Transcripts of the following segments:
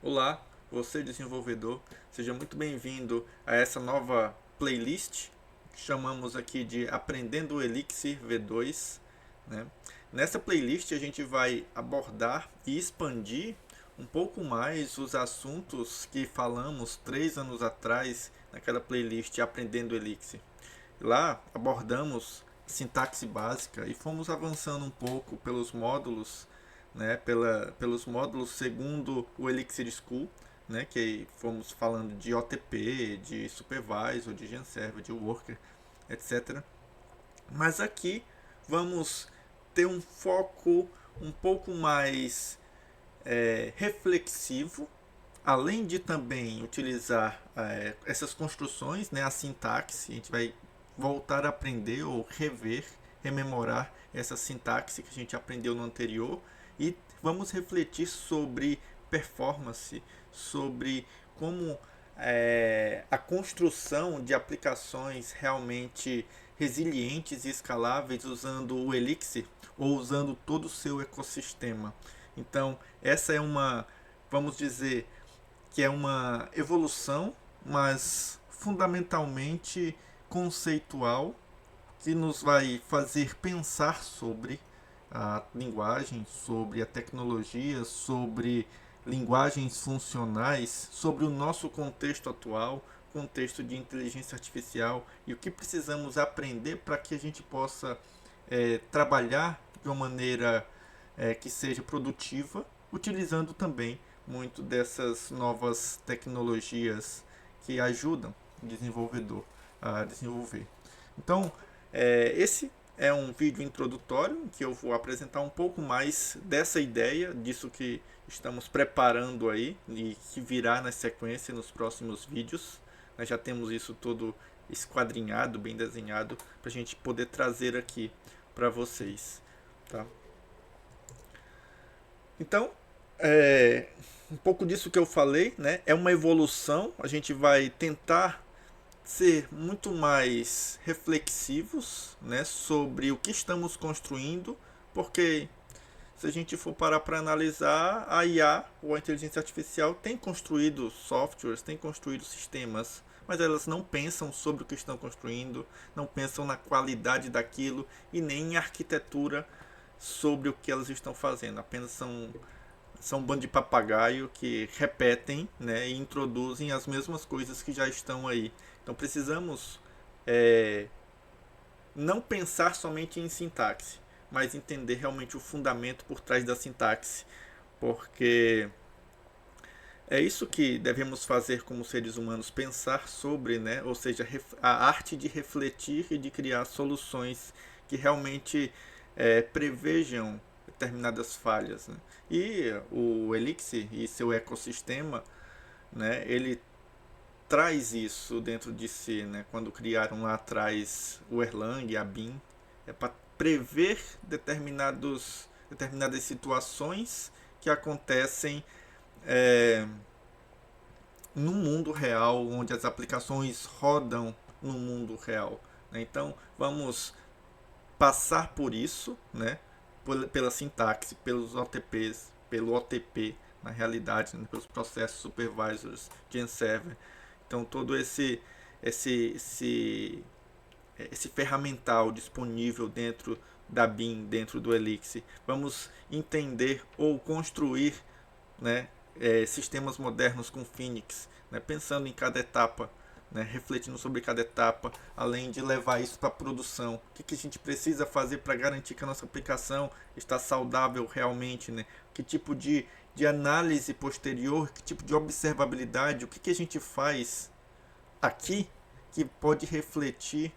Olá, você desenvolvedor, seja muito bem-vindo a essa nova playlist que chamamos aqui de Aprendendo o Elixir V2, né? Nessa playlist a gente vai abordar e expandir um pouco mais os assuntos que falamos 3 anos atrás naquela playlist Aprendendo o Elixir. Lá abordamos sintaxe básica e fomos avançando um pouco pelos módulos, né, pelos módulos segundo o Elixir School, né, que fomos falando de OTP, de Supervisor, de Genserver, de Worker, etc. Mas aqui vamos ter um foco um pouco mais reflexivo, além de também utilizar essas construções, né, a sintaxe, a gente vai voltar a aprender ou rever, rememorar essa sintaxe que a gente aprendeu no anterior e vamos refletir sobre performance, sobre como a construção de aplicações realmente resilientes e escaláveis usando o Elixir ou usando todo o seu ecossistema. Então, essa é uma, vamos dizer, que é uma evolução, mas fundamentalmente conceitual, que nos vai fazer pensar sobre a linguagem, sobre a tecnologia, sobre linguagens funcionais, sobre o nosso contexto atual, contexto de inteligência artificial e o que precisamos aprender para que a gente possa trabalhar de uma maneira que seja produtiva, utilizando também muito dessas novas tecnologias que ajudam o desenvolvedor a desenvolver. Então, esse é um vídeo introdutório em que eu vou apresentar um pouco mais dessa ideia, disso que estamos preparando aí e que virá na sequência nos próximos vídeos. Nós já temos isso todo esquadrinhado, bem desenhado, para a gente poder trazer aqui para vocês. Tá? Então, um pouco disso que eu falei, né? É uma evolução. A gente vai tentar ser muito mais reflexivos, né, sobre o que estamos construindo, porque se a gente for parar para analisar, a IA ou a inteligência artificial tem construído softwares, tem construído sistemas, mas elas não pensam sobre o que estão construindo, não pensam na qualidade daquilo e nem em arquitetura sobre o que elas estão fazendo. Apenas são um bando de papagaio que repetem, né, e introduzem as mesmas coisas que já estão aí. Então precisamos é, não pensar somente em sintaxe, mas entender realmente o fundamento por trás da sintaxe, porque é isso que devemos fazer como seres humanos, pensar sobre, né? Ou seja, a arte de refletir e de criar soluções que realmente prevejam determinadas falhas. Né? E o Elixir e seu ecossistema, né, ele traz isso dentro de si. Né? Quando criaram lá atrás o Erlang, a BIM, é para prever determinadas situações que acontecem é, no mundo real, onde as aplicações rodam no mundo real. Né? Então, vamos passar por isso, né? Pela sintaxe, pelos OTPs, pelo OTP, na realidade, né? Pelos processos supervisors, GenServer. Então, todo esse, esse ferramental disponível dentro da BIM, dentro do Elixir. Vamos entender ou construir, né, sistemas modernos com Phoenix, né, pensando em cada etapa, né, refletindo sobre cada etapa, além de levar isso para a produção. O que a gente precisa fazer para garantir que a nossa aplicação está saudável realmente? Né? Que tipo de análise posterior, que tipo de observabilidade, o que a gente faz aqui que pode refletir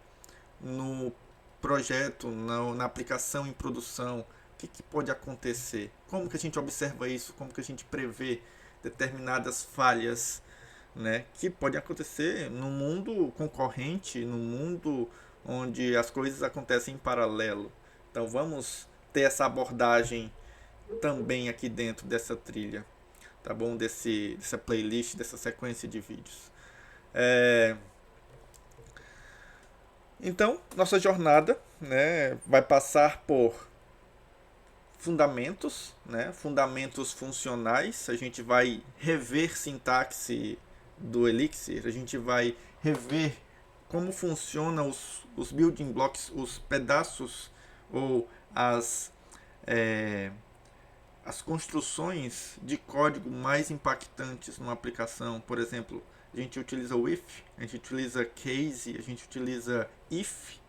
no projeto, na aplicação em produção, o que pode acontecer? Como que a gente observa isso? Como que a gente prevê determinadas falhas, né, que pode acontecer no mundo concorrente, no mundo onde as coisas acontecem em paralelo. Então vamos ter essa abordagem também aqui dentro dessa trilha, tá bom? Dessa playlist, dessa sequência de vídeos. É, Então, nossa jornada, né, vai passar por fundamentos, né? Fundamentos funcionais. A gente vai rever sintaxe do Elixir, a gente vai rever como funcionam os building blocks, os pedaços ou as construções de código mais impactantes numa aplicação. Por exemplo, a gente utiliza o if, a gente utiliza case, a gente utiliza if.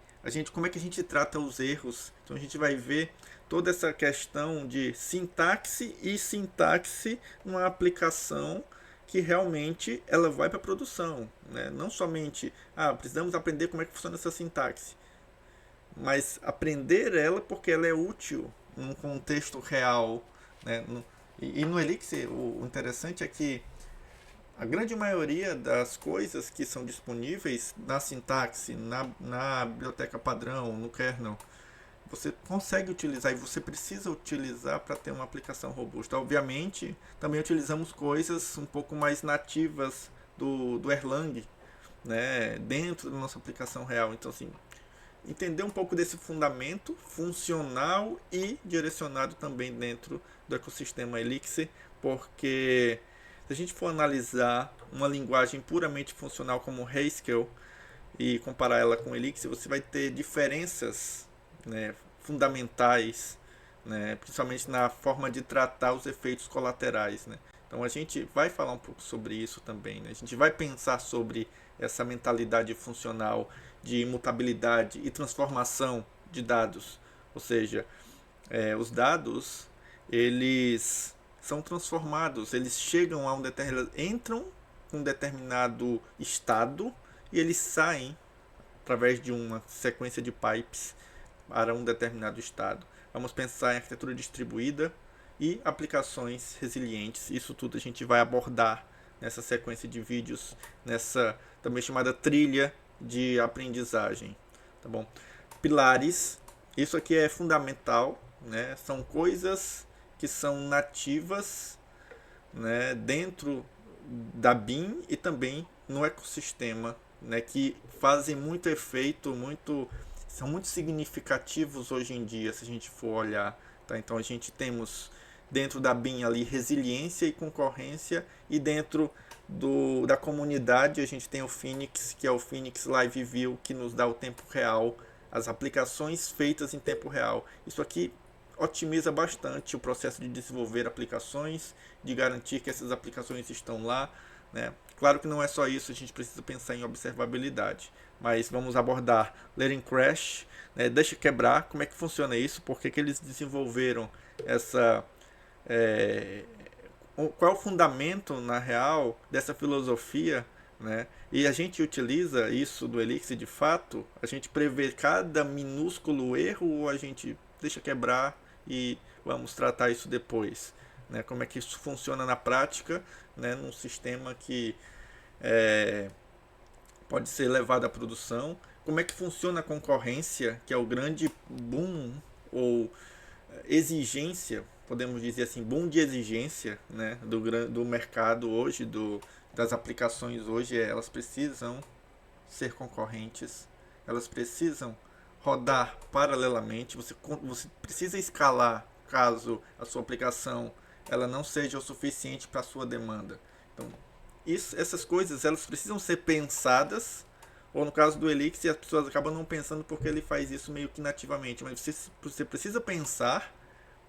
Como é que a gente trata os erros? Então a gente vai ver toda essa questão de sintaxe e sintaxe numa aplicação que realmente ela vai para a produção, né? Não somente, precisamos aprender como é que funciona essa sintaxe, mas aprender ela porque ela é útil num contexto real, né? E no Elixir, o interessante é que a grande maioria das coisas que são disponíveis na sintaxe, na biblioteca padrão, no kernel, você consegue utilizar e você precisa utilizar para ter uma aplicação robusta. Obviamente, também utilizamos coisas um pouco mais nativas do Erlang, né, dentro da nossa aplicação real. Então, assim, entender um pouco desse fundamento funcional e direcionado também dentro do ecossistema Elixir, porque se a gente for analisar uma linguagem puramente funcional como Haskell e comparar ela com Elixir, você vai ter diferenças, né, fundamentais, né, principalmente na forma de tratar os efeitos colaterais, né. Então a gente vai falar um pouco sobre isso também, né. A gente vai pensar sobre essa mentalidade funcional de imutabilidade e transformação de dados, ou seja, os dados eles são transformados, eles chegam a entram em um determinado estado e eles saem através de uma sequência de pipes para um determinado estado. Vamos pensar em arquitetura distribuída e aplicações resilientes. Isso tudo a gente vai abordar nessa sequência de vídeos, nessa também chamada trilha de aprendizagem, tá bom? Pilares, isso aqui é fundamental, né? São coisas que são nativas, né, dentro da BIM e também no ecossistema, né, que fazem muito efeito, são muito significativos hoje em dia, se a gente for olhar, tá? Então a gente temos dentro da BIM ali resiliência e concorrência, e dentro da comunidade a gente tem o Phoenix, que é o Phoenix Live View, que nos dá o tempo real, as aplicações feitas em tempo real. Isso aqui otimiza bastante o processo de desenvolver aplicações, de garantir que essas aplicações estão lá, né? Claro que não é só isso, a gente precisa pensar em observabilidade, mas vamos abordar letting crash, né? Deixa quebrar, como é que funciona isso, por que eles desenvolveram essa... qual é o fundamento, na real, dessa filosofia, né? E a gente utiliza isso do Elixir de fato, a gente prevê cada minúsculo erro ou a gente deixa quebrar e vamos tratar isso depois, né? Como é que isso funciona na prática, né? Num sistema que pode ser levado à produção, como é que funciona a concorrência, que é o grande boom ou exigência, podemos dizer assim, boom de exigência, né, do mercado hoje, das aplicações hoje, elas precisam ser concorrentes, elas precisam rodar paralelamente, você precisa escalar caso a sua aplicação ela não seja o suficiente para a sua demanda. Então, essas coisas elas precisam ser pensadas, ou no caso do Elixir, as pessoas acabam não pensando porque ele faz isso meio que nativamente, mas você precisa pensar,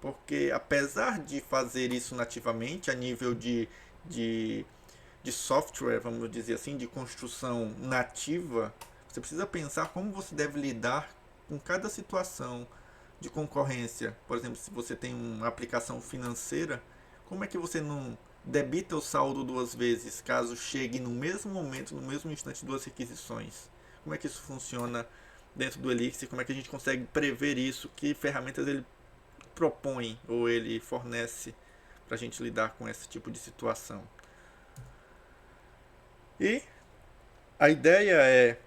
porque apesar de fazer isso nativamente, a nível de software, vamos dizer assim, de construção nativa, você precisa pensar como você deve lidar com cada situação de concorrência. Por exemplo, se você tem uma aplicação financeira, como é que você não debita o saldo duas vezes, caso chegue no mesmo momento, no mesmo instante, duas requisições? Como é que isso funciona dentro do Elixir? Como é que a gente consegue prever isso? Que ferramentas ele propõe ou ele fornece para a gente lidar com esse tipo de situação? E a ideia é,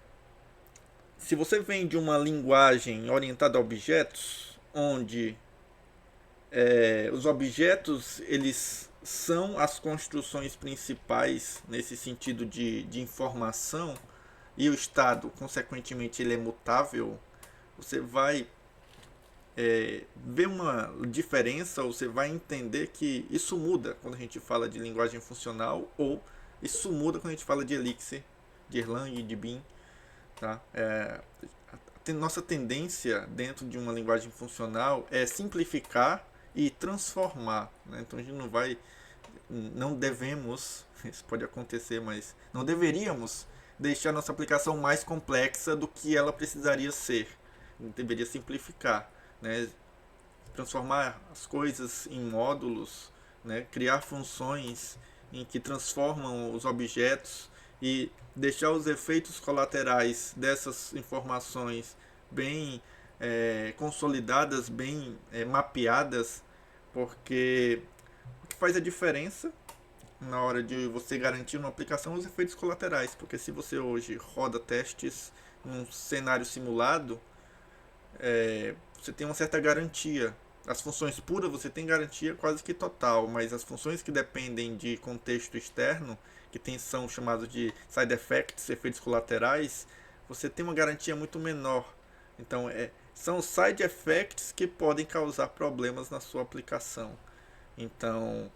se você vem de uma linguagem orientada a objetos, onde os objetos eles são as construções principais nesse sentido de informação, e o estado, consequentemente, ele é mutável, você vai ver uma diferença, ou você vai entender que isso muda quando a gente fala de linguagem funcional, ou isso muda quando a gente fala de Elixir, de Erlang, de Beam. Tá? Nossa tendência dentro de uma linguagem funcional é simplificar e transformar. Né? Então a gente não devemos, isso pode acontecer, mas não deveríamos deixar nossa aplicação mais complexa do que ela precisaria ser. Deveria simplificar, né? Transformar as coisas em módulos, né? Criar funções em que transformam os objetos e deixar os efeitos colaterais dessas informações bem consolidadas, bem mapeadas, porque o que faz a diferença na hora de você garantir uma aplicação os efeitos colaterais, porque se você hoje roda testes num cenário simulado, você tem uma certa garantia. As funções puras você tem garantia quase que total, mas as funções que dependem de contexto externo, são chamados de side effects, efeitos colaterais, você tem uma garantia muito menor. Então, são side effects que podem causar problemas na sua aplicação. Então,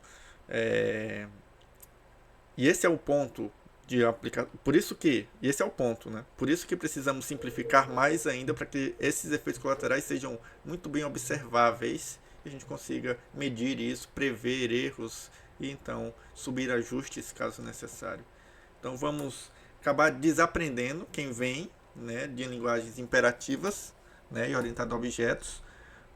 e esse é o ponto de aplicar. Por isso que, e esse é o ponto, né? Por isso que precisamos simplificar mais ainda para que esses efeitos colaterais sejam muito bem observáveis e a gente consiga medir isso, prever erros e então subir ajustes caso necessário. Então vamos acabar desaprendendo quem vem, né, de linguagens imperativas, né, e orientado a objetos,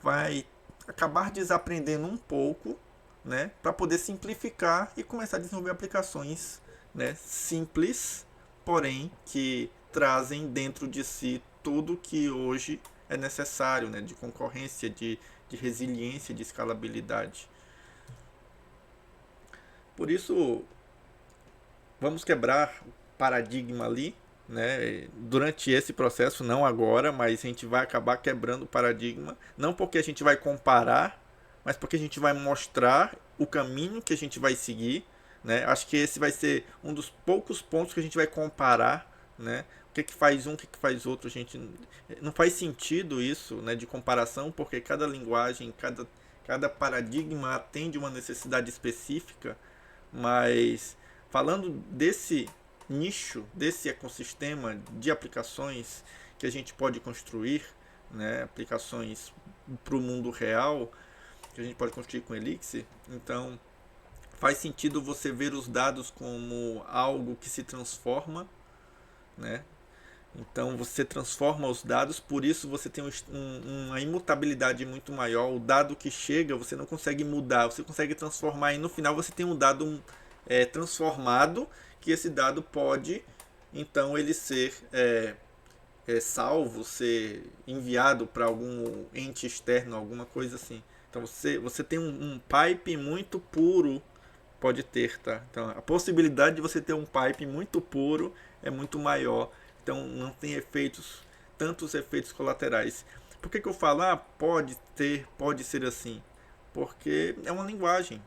vai acabar desaprendendo um pouco, né, para poder simplificar e começar a desenvolver aplicações, né, simples, porém que trazem dentro de si tudo que hoje é necessário, né, de concorrência, de resiliência, de escalabilidade. Por isso, vamos quebrar o paradigma ali, né? Durante esse processo, não agora, mas a gente vai acabar quebrando o paradigma, não porque a gente vai comparar, mas porque a gente vai mostrar o caminho que a gente vai seguir, né? Acho que esse vai ser um dos poucos pontos que a gente vai comparar, né? O que faz um, o que faz outro, a gente não faz sentido isso, né, de comparação, porque cada linguagem, cada paradigma atende uma necessidade específica, mas falando desse nicho, desse ecossistema de aplicações que a gente pode construir, né, aplicações para o mundo real, que a gente pode construir com Elixir, então faz sentido você ver os dados como algo que se transforma, né? Então você transforma os dados, por isso você tem uma imutabilidade muito maior. O dado que chega você não consegue mudar, você consegue transformar e no final você tem um dado transformado, que esse dado pode então ele ser salvo, ser enviado para algum ente externo, alguma coisa assim. Então você tem um pipe muito puro, pode ter, tá? Então a possibilidade de você ter um pipe muito puro é muito maior. Então não tem tantos efeitos colaterais. Por que eu falo, pode ter, pode ser assim? Porque é uma linguagem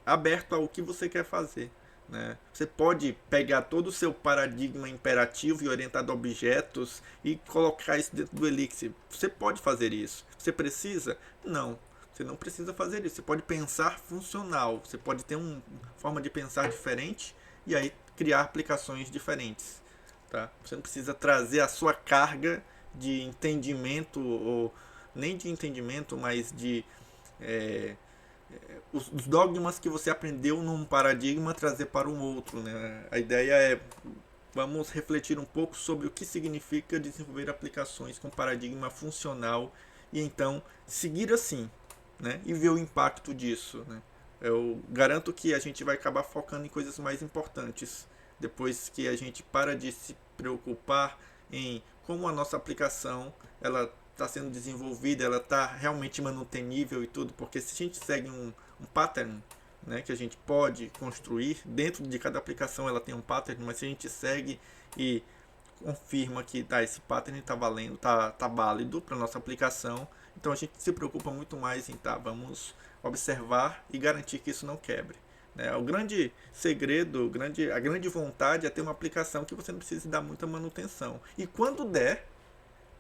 aberta ao que você quer fazer. Né? Você pode pegar todo o seu paradigma imperativo e orientado a objetos e colocar isso dentro do Elixir. Você pode fazer isso. Você precisa? Não. Você não precisa fazer isso. Você pode pensar funcional. Você pode ter uma forma de pensar diferente e aí criar aplicações diferentes. Tá? Você não precisa trazer a sua carga de entendimento, ou nem de entendimento, mas de os dogmas que você aprendeu num paradigma trazer para um outro. Né? A ideia é vamos refletir um pouco sobre o que significa desenvolver aplicações com paradigma funcional e então seguir assim, né? E ver o impacto disso. Né? Eu garanto que a gente vai acabar focando em coisas mais importantes depois que a gente para de se preocupar em como a nossa aplicação ela está sendo desenvolvida, ela está realmente manutenível e tudo, porque se a gente segue um pattern, né, que a gente pode construir dentro de cada aplicação, ela tem um pattern, mas se a gente segue e confirma que esse pattern está valendo, tá válido para nossa aplicação, então a gente se preocupa muito mais em vamos observar e garantir que isso não quebre. O grande segredo, a grande vontade é ter uma aplicação que você não precise dar muita manutenção. E quando der,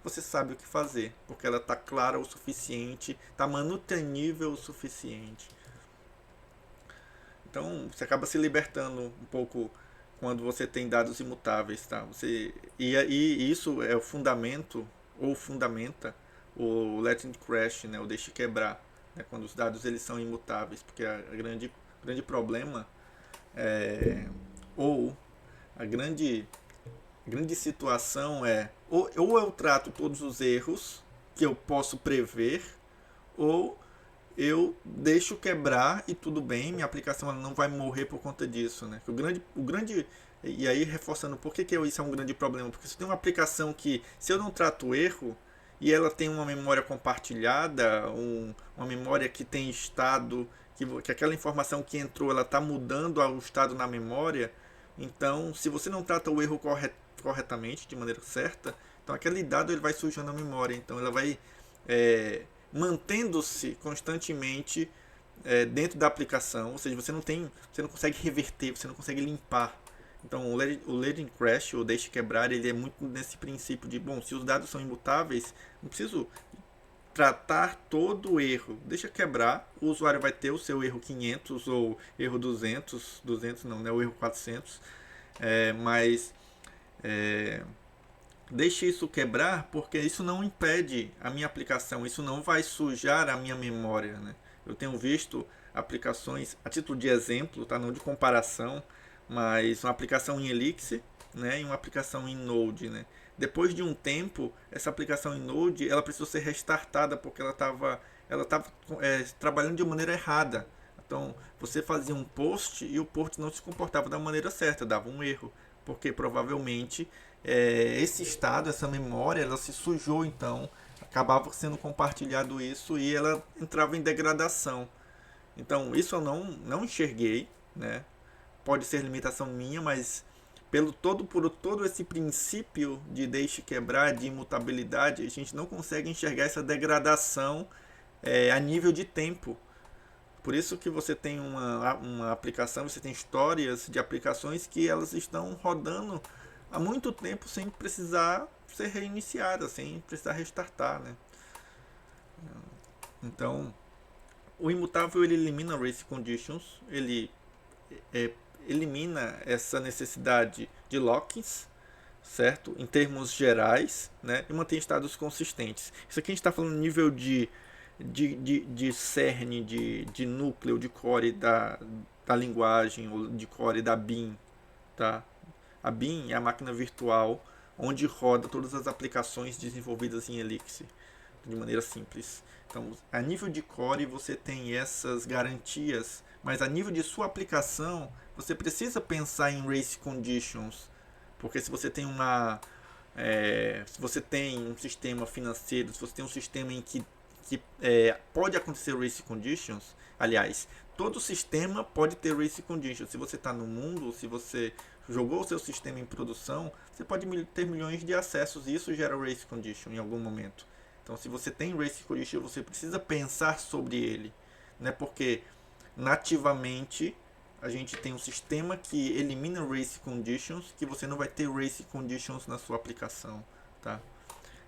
você sabe o que fazer, porque ela está clara o suficiente, está manutenível o suficiente. Então você acaba se libertando um pouco quando você tem dados imutáveis, tá? E isso é o fundamento ou fundamenta o Let It Crash, né? O deixe quebrar, né? Quando os dados eles são imutáveis, porque grande problema é, ou a grande situação é ou eu trato todos os erros que eu posso prever, ou eu deixo quebrar e tudo bem, minha aplicação ela não vai morrer por conta disso, né? O grande e aí reforçando por que isso é um grande problema, porque se tem uma aplicação que se eu não trato o erro e ela tem uma memória compartilhada, uma memória que tem estado, que aquela informação que entrou ela está mudando o estado na memória, então se você não trata o erro corretamente, de maneira certa, então aquele dado ele vai sujando a memória, então ela vai é, mantendo-se constantemente dentro da aplicação, ou seja, você não consegue reverter, você não consegue limpar. Então o Let It Crash, ou deixe quebrar, ele é muito nesse princípio de, bom, se os dados são imutáveis, não preciso tratar todo o erro, deixa quebrar, o usuário vai ter o seu erro 500 ou erro 200 não, né, o erro 400, mas é, deixe isso quebrar, porque isso não impede a minha aplicação, isso não vai sujar a minha memória, né? Eu tenho visto aplicações, a título de exemplo, tá? Não de comparação, mas uma aplicação em Elixir, né? E uma aplicação em Node, né? Depois de um tempo, essa aplicação em Node ela precisou ser restartada porque ela tava trabalhando de maneira errada. Então, você fazia um post e o post não se comportava da maneira certa, dava um erro, porque provavelmente esse estado, essa memória, ela se sujou, então acabava sendo compartilhado isso e ela entrava em degradação. Então, isso eu não enxerguei, né? Pode ser limitação minha, mas por todo esse princípio de deixe quebrar, de imutabilidade, a gente não consegue enxergar essa degradação a nível de tempo. Por isso que você tem uma aplicação, você tem histórias de aplicações que elas estão rodando há muito tempo sem precisar ser reiniciadas, sem precisar restartar, né? Então, o imutável ele elimina race conditions, ele é, elimina essa necessidade de lockings, certo? Em termos gerais, né? E mantém estados consistentes. Isso aqui a gente está falando no nível de cerne, de núcleo, de core da linguagem, ou de core da BIM, tá? A BIM é a máquina virtual onde roda todas as aplicações desenvolvidas em Elixir, de maneira simples. Então, a nível de core você tem essas garantias, mas a nível de sua aplicação você precisa pensar em race conditions, porque se você tem um sistema financeiro, se você tem um sistema em que pode acontecer race conditions, aliás, todo sistema pode ter race conditions. Se você está no mundo, se você jogou o seu sistema em produção, você pode ter milhões de acessos e isso gera race condition em algum momento. Então, se você tem race condition, você precisa pensar sobre ele, né? Porque nativamente a gente tem um sistema que elimina race conditions, que você não vai ter race conditions na sua aplicação, tá?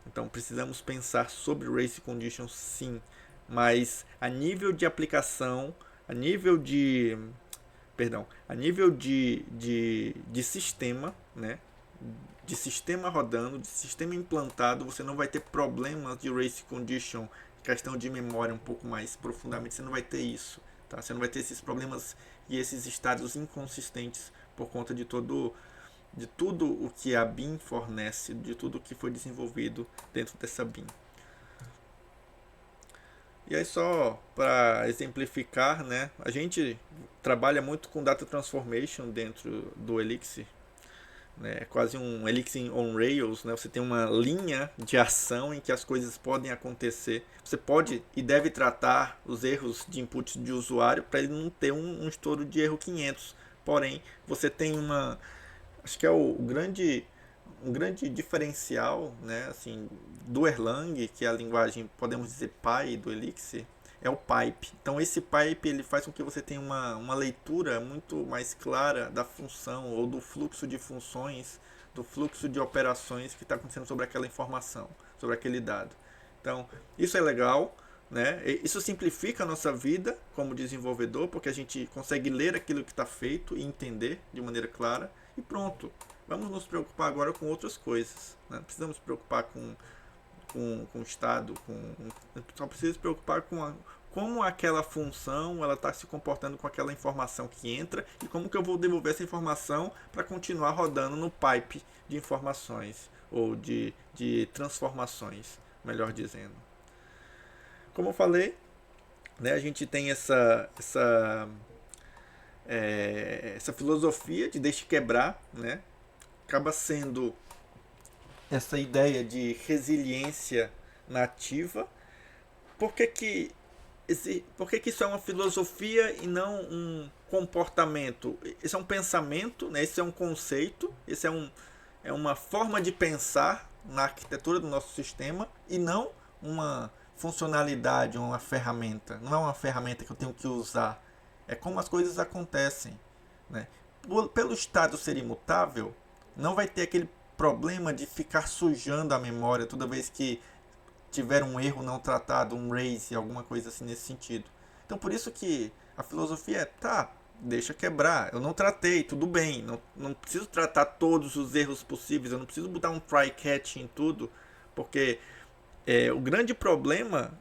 Então precisamos pensar sobre race conditions, sim, mas a nível de aplicação, a nível de, perdão, a nível de sistema, né? De sistema rodando, de sistema implantado, você não vai ter problemas de race condition, questão de memória um pouco mais profundamente, você não vai ter isso, tá? Você não vai ter esses problemas e esses estados inconsistentes por conta de tudo o que a BIM fornece, de tudo o que foi desenvolvido dentro dessa BIM. E aí só para exemplificar, né, a gente trabalha muito com Data Transformation dentro do Elixir, né, é quase um Elixir on Rails, né, você tem uma linha de ação em que as coisas podem acontecer. Você pode e deve tratar os erros de input de usuário para ele não ter um estouro de erro 500. Porém, você tem acho que é um grande diferencial, né, assim, do Erlang, que é a linguagem, podemos dizer, pai do Elixir, é o pipe. Então esse pipe ele faz com que você tenha uma leitura muito mais clara da função ou do fluxo de funções, do fluxo de operações que está acontecendo sobre aquela informação. sobre aquele dado. Então, isso é legal, né? Isso simplifica a nossa vida como desenvolvedor, porque a gente consegue ler aquilo que está feito e entender de maneira clara, e pronto. Vamos nos preocupar agora com outras coisas. Né? Não precisamos nos preocupar com o Estado, só precisa se preocupar com como aquela função ela está se comportando com aquela informação que entra e como que eu vou devolver essa informação para continuar rodando no pipe de informações ou de transformações, melhor dizendo. Como eu falei, né, a gente tem essa filosofia de deixe quebrar, né? Acaba sendo essa ideia de resiliência nativa. Por que que, por que que isso é uma filosofia e não um comportamento? Isso é um pensamento, né? Isso é um conceito, isso é uma forma de pensar na arquitetura do nosso sistema e não uma funcionalidade, uma ferramenta. Não é uma ferramenta que eu tenho que usar. É como as coisas acontecem. Né? Pelo estado ser imutável, não vai ter aquele problema de ficar sujando a memória toda vez que tiver um erro não tratado, um raise, alguma coisa assim nesse sentido. Então por isso que a filosofia é, tá, deixa quebrar, eu não tratei, tudo bem, não preciso tratar todos os erros possíveis, eu não preciso botar um try catch em tudo, porque o grande problema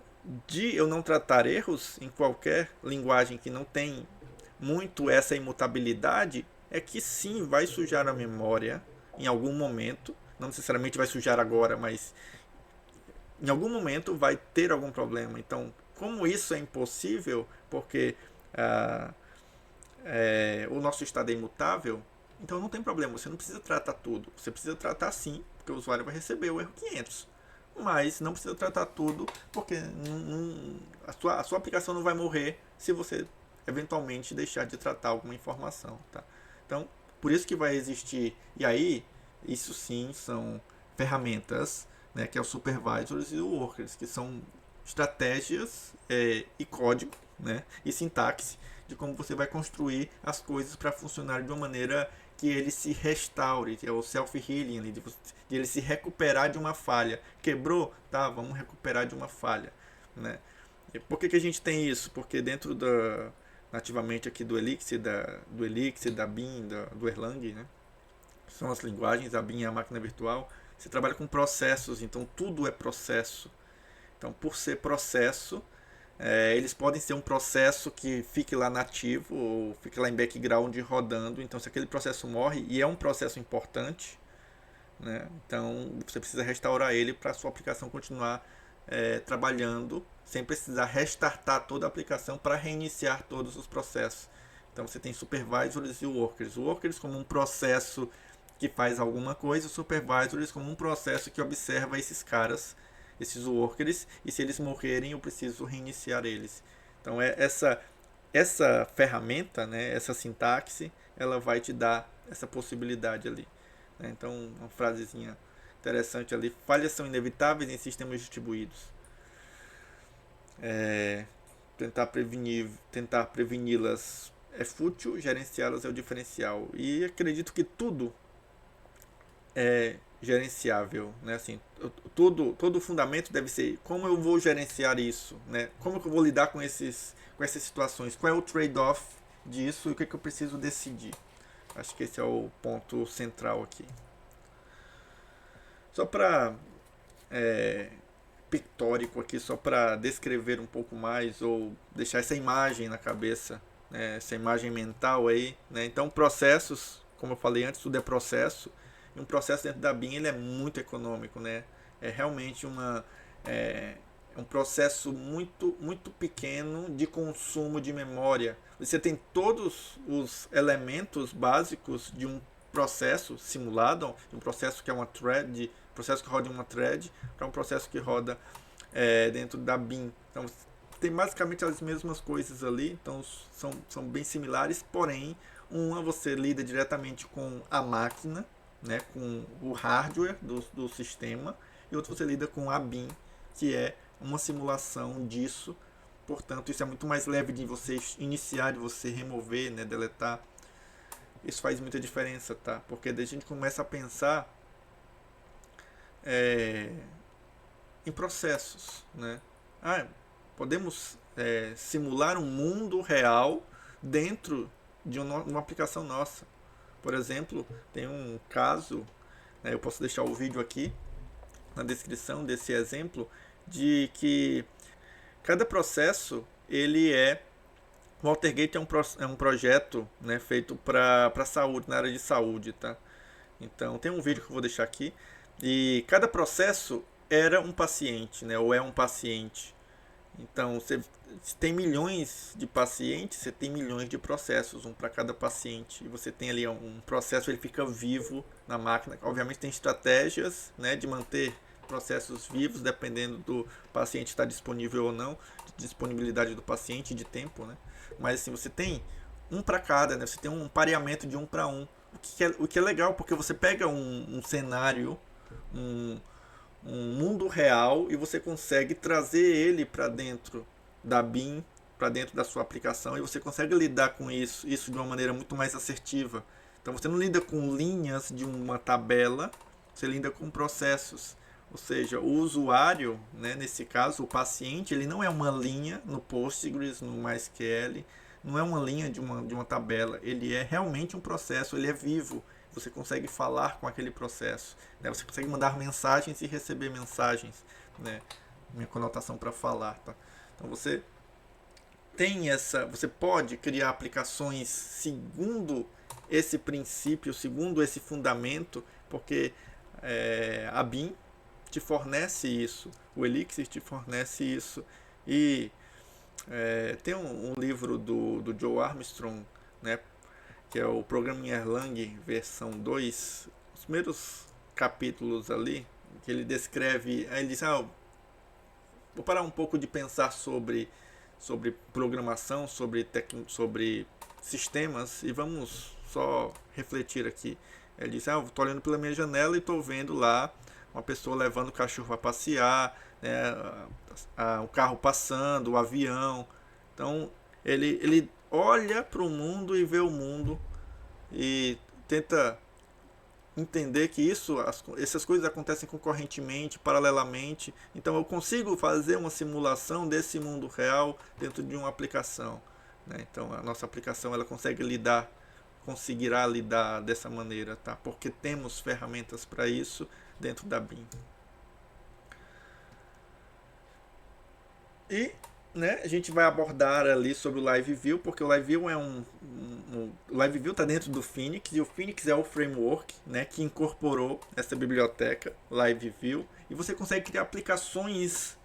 de eu não tratar erros em qualquer linguagem que não tem muito essa imutabilidade é que sim, vai sujar a memória em algum momento, não necessariamente vai sujar agora, mas em algum momento vai ter algum problema. Então, como isso é impossível, porque o nosso estado é imutável, então não tem problema, você não precisa tratar tudo. Você precisa tratar sim, porque o usuário vai receber o erro 500. Mas não precisa tratar tudo, porque a sua aplicação não vai morrer se você eventualmente deixar de tratar alguma informação. Tá? Então, por isso que vai existir. E aí, isso sim são ferramentas, né, que é o supervisors e o workers, que são estratégias e código, né, e sintaxe de como você vai construir as coisas para funcionar de uma maneira que ele se restaure, que é o self-healing, de ele se recuperar de uma falha. Quebrou? Tá, vamos recuperar de uma falha. Né? E por que a gente tem isso? Porque dentro nativamente aqui do Elixir, da Beam, do Erlang, né? São as linguagens, a Beam é a máquina virtual, você trabalha com processos, então tudo é processo. Então, por ser processo, eles podem ser um processo que fique lá nativo ou fique lá em background rodando. Então, se aquele processo morre, e é um processo importante, né, então você precisa restaurar ele para a sua aplicação continuar trabalhando sem precisar restartar toda a aplicação para reiniciar todos os processos. Então, você tem supervisors e workers. Workers como um processo que faz alguma coisa, supervisors como um processo que observa esses caras, esses workers, e se eles morrerem eu preciso reiniciar eles. Então essa ferramenta, né, essa sintaxe, ela vai te dar essa possibilidade ali. Né? Então uma frasezinha interessante ali: falhas são inevitáveis em sistemas distribuídos. Tentar preveni-las é fútil, gerenciá-las é o diferencial. E acredito que tudo é gerenciável, né? Assim, todo o fundamento deve ser como eu vou gerenciar isso, né? Como que eu vou lidar com essas situações? Qual é o trade-off disso e o que eu preciso decidir? Acho que esse é o ponto central aqui. Só para pictórico aqui, só para descrever um pouco mais ou deixar essa imagem na cabeça, né? Essa imagem mental aí, né? Então processos, como eu falei antes, tudo é processo. E um processo dentro da BIM ele é muito econômico, né? É realmente um processo muito, muito pequeno de consumo de memória. Você tem todos os elementos básicos de um processo simulado, um processo que é uma thread, processo que roda em uma thread, para um processo que roda dentro da BIM. Então tem basicamente as mesmas coisas ali, então são bem similares, porém uma você lida diretamente com a máquina, né, com o hardware do sistema, e outro você lida com a BIM, que é uma simulação disso. Portanto, isso é muito mais leve de você iniciar, de você remover, né, deletar. Isso faz muita diferença, tá? Porque daí a gente começa a pensar em processos, né? Podemos simular um mundo real dentro de uma aplicação nossa. Por exemplo, tem um caso, né, eu posso deixar o vídeo aqui na descrição desse exemplo, de que cada processo ele o Watergate é um projeto, né, feito para saúde, na área de saúde, tá? Então tem um vídeo que eu vou deixar aqui, e cada processo era um paciente, né, ou é um paciente. Então, você tem milhões de pacientes, você tem milhões de processos, um para cada paciente. E você tem ali um processo, ele fica vivo na máquina. Obviamente tem estratégias, né, de manter processos vivos, dependendo do paciente estar disponível ou não, de disponibilidade do paciente, de tempo, né? Mas assim, você tem um para cada, né? Você tem um pareamento de um para um. O que é legal, porque você pega um cenário, um, um mundo real, e você consegue trazer ele para dentro da BIM, para dentro da sua aplicação, e você consegue lidar com isso de uma maneira muito mais assertiva. Então você não lida com linhas de uma tabela, você lida com processos. Ou seja, o usuário, né, nesse caso, o paciente, ele não é uma linha no Postgres, no MySQL, não é uma linha de uma tabela, ele é realmente um processo, ele é vivo. Você consegue falar com aquele processo, né? Você consegue mandar mensagens e receber mensagens, né? Minha conotação para falar, tá? Então você pode criar aplicações segundo esse princípio, segundo esse fundamento, porque a BIM te fornece isso, o Elixir te fornece isso. E tem um livro do Joe Armstrong, né, que é o Programming Erlang versão 2, os primeiros capítulos ali, que ele descreve, aí ele diz, vou parar um pouco de pensar sobre programação, sobre sistemas, e vamos só refletir aqui. Ele diz, estou olhando pela minha janela e estou vendo lá uma pessoa levando o cachorro a passear, né, o carro passando, o avião. Então ele olha para o mundo e vê o mundo e tenta entender que essas coisas acontecem concorrentemente, paralelamente. Então eu consigo fazer uma simulação desse mundo real dentro de uma aplicação, né? Então a nossa aplicação ela conseguirá lidar dessa maneira, tá? Porque temos ferramentas para isso dentro da BIM. E, né, a gente vai abordar ali sobre o Live View, porque o Live View o Live View está dentro do Phoenix, e o Phoenix é o framework, né, que incorporou essa biblioteca Live View, e você consegue criar aplicações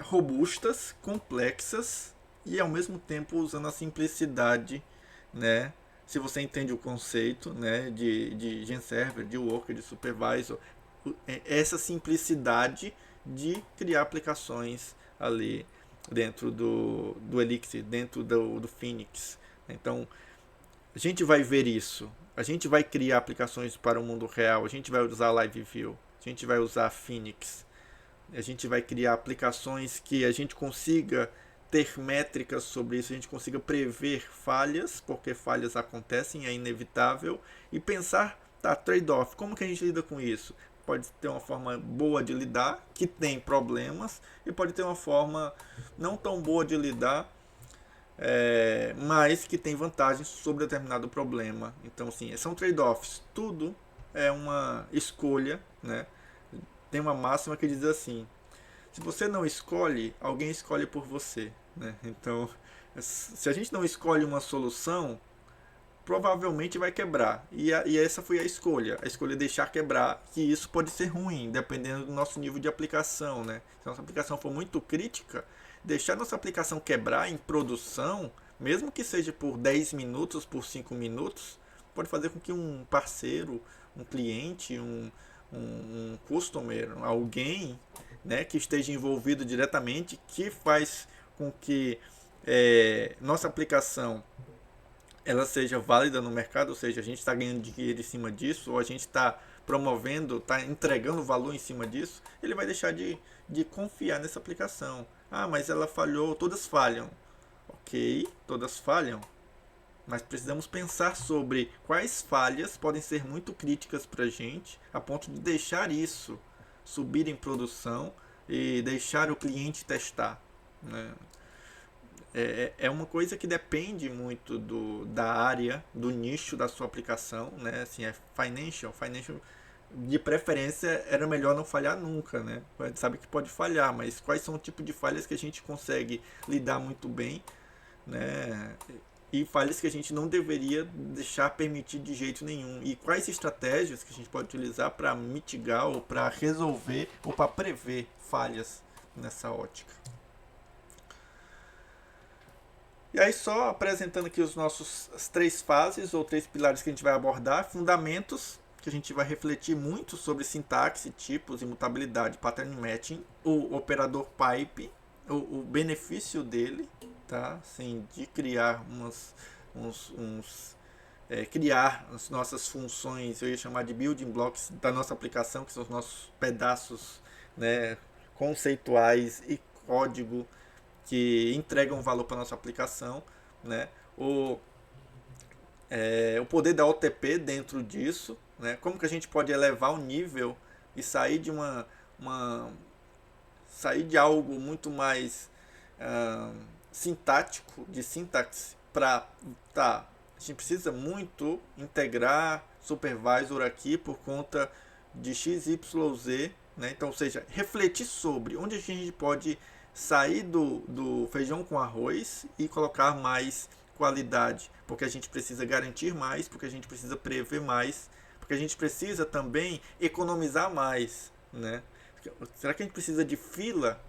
robustas, complexas, e ao mesmo tempo usando a simplicidade, né, se você entende o conceito, né, de GenServer, de Worker, de Supervisor, essa simplicidade de criar aplicações ali dentro do Elixir, dentro do Phoenix. Então, a gente vai ver isso. A gente vai criar aplicações para o mundo real. A gente vai usar Live View. A gente vai usar Phoenix. A gente vai criar aplicações que a gente consiga ter métricas sobre isso, a gente consiga prever falhas, porque falhas acontecem, é inevitável, e pensar, trade-off, como que a gente lida com isso? Pode ter uma forma boa de lidar, que tem problemas, e pode ter uma forma não tão boa de lidar, mas que tem vantagens sobre determinado problema. Então, assim, são trade-offs. Tudo é uma escolha, né? Tem uma máxima que diz assim: se você não escolhe, alguém escolhe por você, né? Então, se a gente não escolhe uma solução, provavelmente vai quebrar. E essa foi a escolha é deixar quebrar, que isso pode ser ruim, dependendo do nosso nível de aplicação, né? Se a nossa aplicação for muito crítica, deixar nossa aplicação quebrar em produção, mesmo que seja por 10 minutos, por 5 minutos, pode fazer com que um parceiro, um cliente, um customer, alguém, né, que esteja envolvido diretamente, que faz com que nossa aplicação ela seja válida no mercado, ou seja, a gente está ganhando dinheiro em cima disso, ou a gente está promovendo, está entregando valor em cima disso, ele vai deixar de confiar nessa aplicação. Mas ela falhou, todas falham. Ok, todas falham, mas precisamos pensar sobre quais falhas podem ser muito críticas para a gente, a ponto de deixar isso subir em produção, e deixar o cliente testar, né? É uma coisa que depende muito da área, do nicho da sua aplicação, né? Assim, é financial de preferência era melhor não falhar nunca, né? A gente sabe que pode falhar, mas quais são o tipo de falhas que a gente consegue lidar muito bem, né? E falhas que a gente não deveria deixar permitir de jeito nenhum. E quais estratégias que a gente pode utilizar para mitigar ou para resolver ou para prever falhas nessa ótica. E aí só apresentando aqui as 3 fases ou 3 pilares que a gente vai abordar. Fundamentos, que a gente vai refletir muito sobre sintaxe, tipos, imutabilidade, pattern matching, o operador pipe, o benefício dele, tá? Assim, de criar criar as nossas funções, eu ia chamar de building blocks da nossa aplicação, que são os nossos pedaços, né, conceituais e código que entregam valor para nossa aplicação, né? O poder da OTP dentro disso, né? Como que a gente pode elevar o nível e sair de sair de algo muito mais sintático, de sintaxe, para a gente precisa muito integrar supervisor aqui por conta de XYZ, né? Então, ou seja, refletir sobre onde a gente pode sair do feijão com arroz e colocar mais qualidade, porque a gente precisa garantir mais, porque a gente precisa prever mais, porque a gente precisa também economizar mais, né? Será que a gente precisa de fila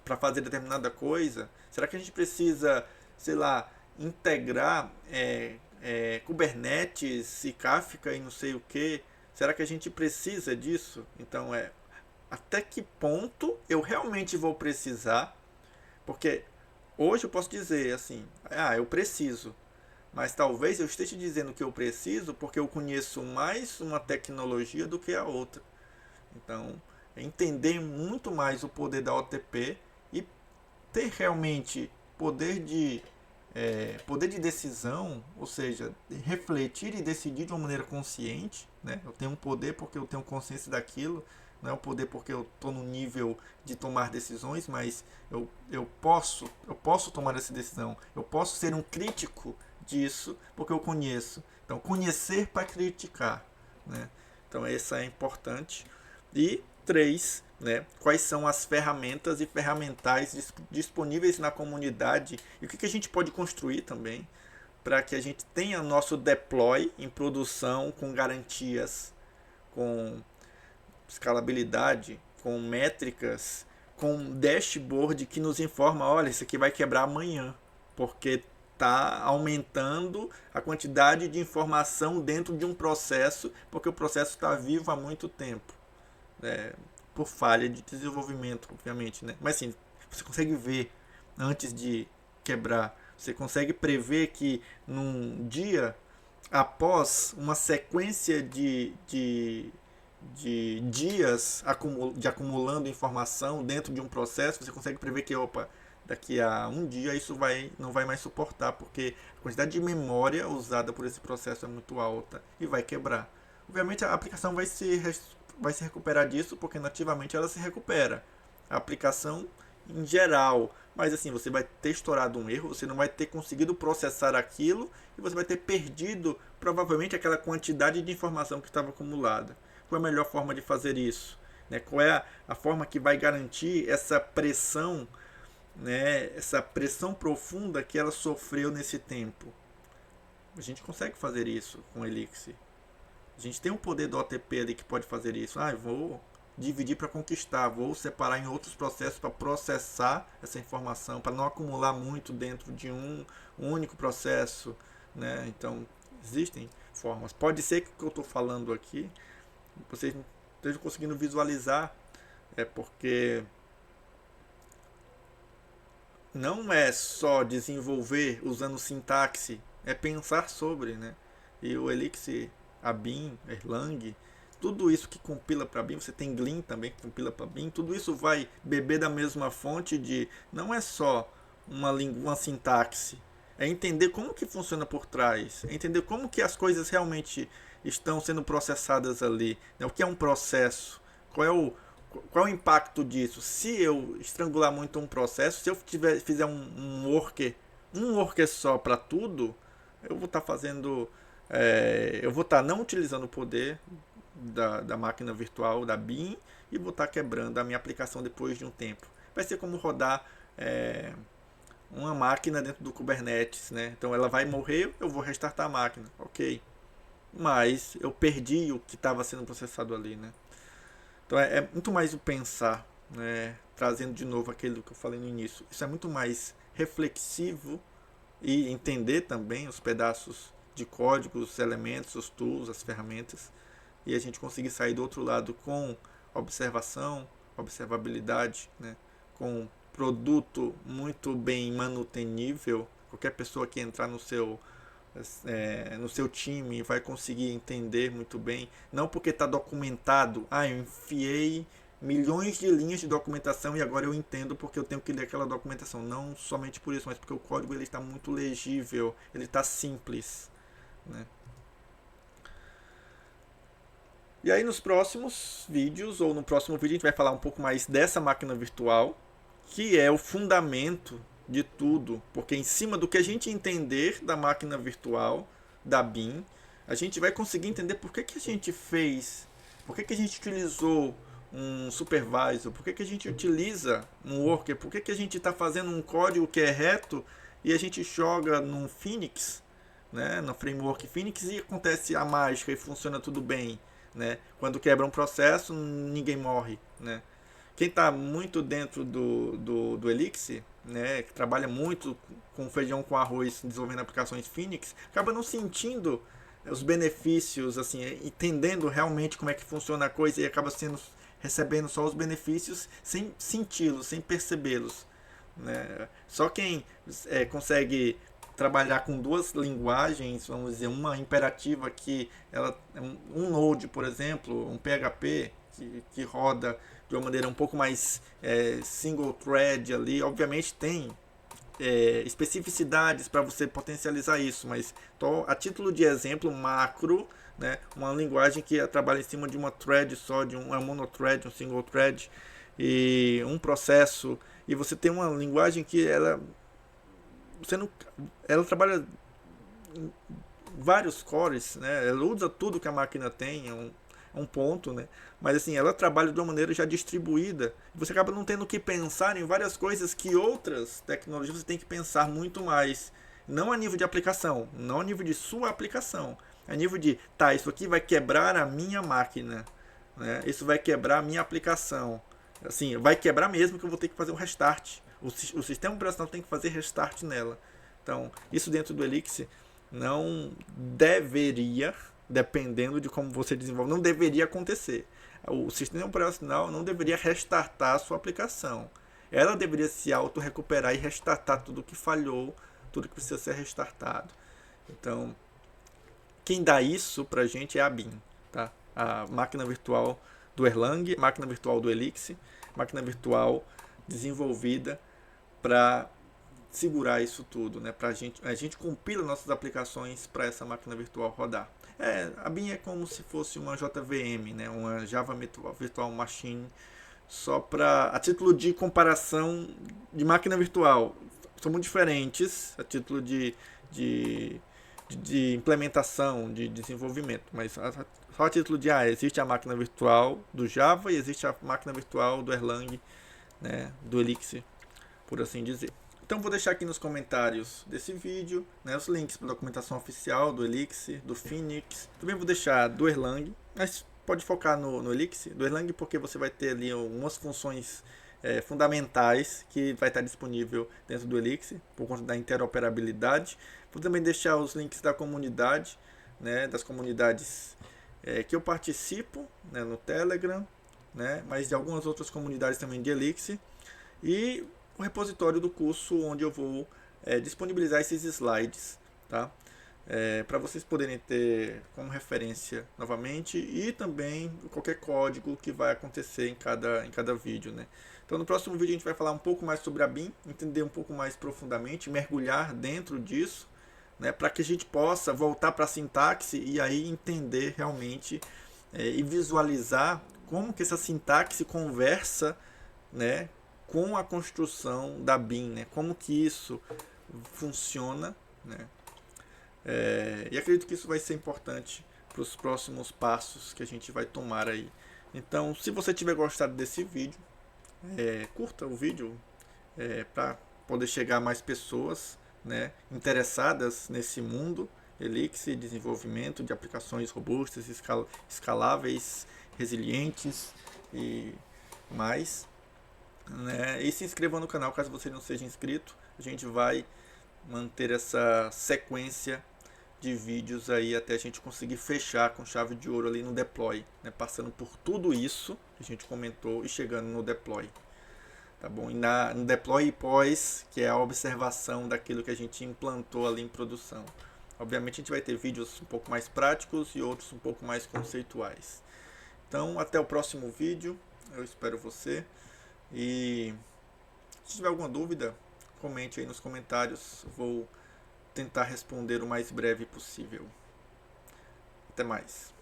para fazer determinada coisa? Será que a gente precisa, sei lá, integrar Kubernetes e Kafka e não sei o que? Será que a gente precisa disso? Então até que ponto eu realmente vou precisar? Porque hoje eu posso dizer assim, eu preciso, mas talvez eu esteja dizendo que eu preciso porque eu conheço mais uma tecnologia do que a outra. Então, entender muito mais o poder da OTP e ter realmente poder de decisão, ou seja, refletir e decidir de uma maneira consciente, né? Eu tenho um poder porque eu tenho consciência daquilo, não é o poder porque eu estou no nível de tomar decisões, mas eu posso tomar essa decisão, eu posso ser um crítico disso porque eu conheço. Então, conhecer para criticar, né? Então, essa é importante. E 3, né, quais são as ferramentas e ferramentais disponíveis na comunidade e o que a gente pode construir também para que a gente tenha nosso deploy em produção com garantias, com escalabilidade, com métricas, com dashboard que nos informa, olha, isso aqui vai quebrar amanhã, porque está aumentando a quantidade de informação dentro de um processo, porque o processo está vivo há muito tempo. Por falha de desenvolvimento, obviamente, né? Mas assim, você consegue ver antes de quebrar, você consegue prever que num dia após uma sequência de dias acumulando informação dentro de um processo, você consegue prever que, daqui a um dia isso não vai mais suportar, porque a quantidade de memória usada por esse processo é muito alta e vai quebrar. Obviamente a aplicação vai se recuperar disso, porque nativamente ela se recupera. A aplicação em geral. Mas assim, você vai ter estourado um erro, você não vai ter conseguido processar aquilo e você vai ter perdido provavelmente aquela quantidade de informação que estava acumulada. Qual é a melhor forma de fazer isso? Qual é a forma que vai garantir essa pressão, né, essa pressão profunda que ela sofreu nesse tempo? A gente consegue fazer isso com Elixir. A gente tem um poder do OTP ali que pode fazer isso. Eu vou dividir para conquistar, vou separar em outros processos para processar essa informação, para não acumular muito dentro de um único processo, né? Então, existem formas. Pode ser que o que eu estou falando aqui, vocês não estejam conseguindo visualizar, porque não é só desenvolver usando sintaxe, é pensar sobre, né? E o Elixir, a BIM, Erlang, tudo isso que compila para BIM, você tem Glean também que compila para BIM, tudo isso vai beber da mesma fonte de, não é só uma sintaxe, é entender como que funciona por trás, é entender como que as coisas realmente estão sendo processadas ali, né? O que é um processo, qual é o impacto disso? Se eu estrangular muito um processo, se eu fizer um worker só para tudo, eu vou estar fazendo, eu vou estar não utilizando o poder da máquina virtual da BIM e vou estar quebrando a minha aplicação depois de um tempo. Vai ser como rodar uma máquina dentro do Kubernetes, né? Então ela vai morrer, eu vou restartar a máquina, ok? Mas eu perdi o que estava sendo processado ali, né? Então é muito mais o pensar, né? Trazendo de novo aquilo que eu falei no início. Isso é muito mais reflexivo e entender também os pedaços de código, os elementos, os tools, as ferramentas, e a gente conseguir sair do outro lado com observação, observabilidade, né? Com produto muito bem manutenível. Qualquer pessoa que entrar no seu time vai conseguir entender muito bem. Não porque está documentado, eu enfiei milhões de linhas de documentação e agora eu entendo porque eu tenho que ler aquela documentação. Não somente por isso, mas porque o código ele está muito legível, ele está simples, né? E aí nos próximos vídeos, ou no próximo vídeo, a gente vai falar um pouco mais dessa máquina virtual, que é o fundamento de tudo, porque em cima do que a gente entender da máquina virtual, da BIM, a gente vai conseguir entender por que a gente fez, por que a gente utilizou um supervisor, por que a gente utiliza um worker, por que a gente está fazendo um código que é reto e a gente joga num Phoenix, né, no framework Phoenix, e acontece a mágica e funciona tudo bem, né? Quando quebra um processo, ninguém morre, né? Quem está muito dentro do Elixir, né, que trabalha muito com feijão com arroz, desenvolvendo aplicações Phoenix, acaba não sentindo os benefícios, assim, entendendo realmente como é que funciona a coisa e acaba recebendo só os benefícios sem senti-los, sem percebê-los, né? Só quem consegue trabalhar com duas linguagens, vamos dizer, uma imperativa que ela um Node, por exemplo, um PHP que roda de uma maneira um pouco mais single thread ali, obviamente tem especificidades para você potencializar isso, mas a título de exemplo macro, né, uma linguagem que trabalha em cima de uma thread só, de uma monothread, um single thread e um processo, e você tem uma linguagem que ela trabalha em vários cores, né? Ela usa tudo que a máquina tem, um ponto, né? Mas assim, ela trabalha de uma maneira já distribuída. Você acaba não tendo que pensar em várias coisas que outras tecnologias você tem que pensar muito mais. Não a nível de aplicação, não a nível de sua aplicação. A nível de, isso aqui vai quebrar a minha máquina, né? Isso vai quebrar a minha aplicação. Assim, vai quebrar mesmo que eu vou ter que fazer um restart. O sistema operacional tem que fazer restart nela. Então, isso dentro do Elixir não deveria, dependendo de como você desenvolve, não deveria acontecer. O sistema operacional não deveria restartar a sua aplicação. Ela deveria se auto-recuperar e restartar tudo que falhou, tudo que precisa ser restartado. Então, quem dá isso pra gente é a BIM, tá? A máquina virtual do Erlang, máquina virtual do Elixir, máquina virtual desenvolvida para segurar isso tudo, né? A gente compila nossas aplicações para essa máquina virtual rodar. A BIM é como se fosse uma JVM, né? Uma Java Virtual Machine, só para a título de comparação de máquina virtual. São muito diferentes a título de implementação, de desenvolvimento, mas só a título de existe a máquina virtual do Java e existe a máquina virtual do Erlang, né, do Elixir, por assim dizer. Então vou deixar aqui nos comentários desse vídeo, né, os links para a documentação oficial do Elixir, do Phoenix. Também vou deixar do Erlang, mas pode focar no Elixir, do Erlang, porque você vai ter ali algumas funções fundamentais que vai estar disponível dentro do Elixir, por conta da interoperabilidade. Vou também deixar os links da comunidade, né, das comunidades que eu participo, né, no Telegram, né, mas de algumas outras comunidades também de Elixir, e o repositório do curso onde eu vou disponibilizar esses slides, tá? Para vocês poderem ter como referência novamente, e também qualquer código que vai acontecer em cada vídeo, né? Então no próximo vídeo a gente vai falar um pouco mais sobre a BIM, entender um pouco mais profundamente, mergulhar dentro disso, né, para que a gente possa voltar para a sintaxe e aí entender realmente e visualizar como que essa sintaxe conversa, né, com a construção da BIM, né? Como que isso funciona, né? E acredito que isso vai ser importante para os próximos passos que a gente vai tomar aí. Então, se você tiver gostado desse vídeo, curta o vídeo para poder chegar a mais pessoas, né, interessadas nesse mundo Elixir, desenvolvimento de aplicações robustas, escaláveis, resilientes e mais, né? E se inscreva no canal caso você não seja inscrito. A gente vai manter essa sequência de vídeos aí até a gente conseguir fechar com chave de ouro ali no deploy, né? Passando por tudo isso que a gente comentou e chegando no deploy. Tá bom? E no deploy e pós, que é a observação daquilo que a gente implantou ali em produção. Obviamente a gente vai ter vídeos um pouco mais práticos e outros um pouco mais conceituais. Então, até o próximo vídeo. Eu espero você. E se tiver alguma dúvida, comente aí nos comentários. Vou tentar responder o mais breve possível. Até mais.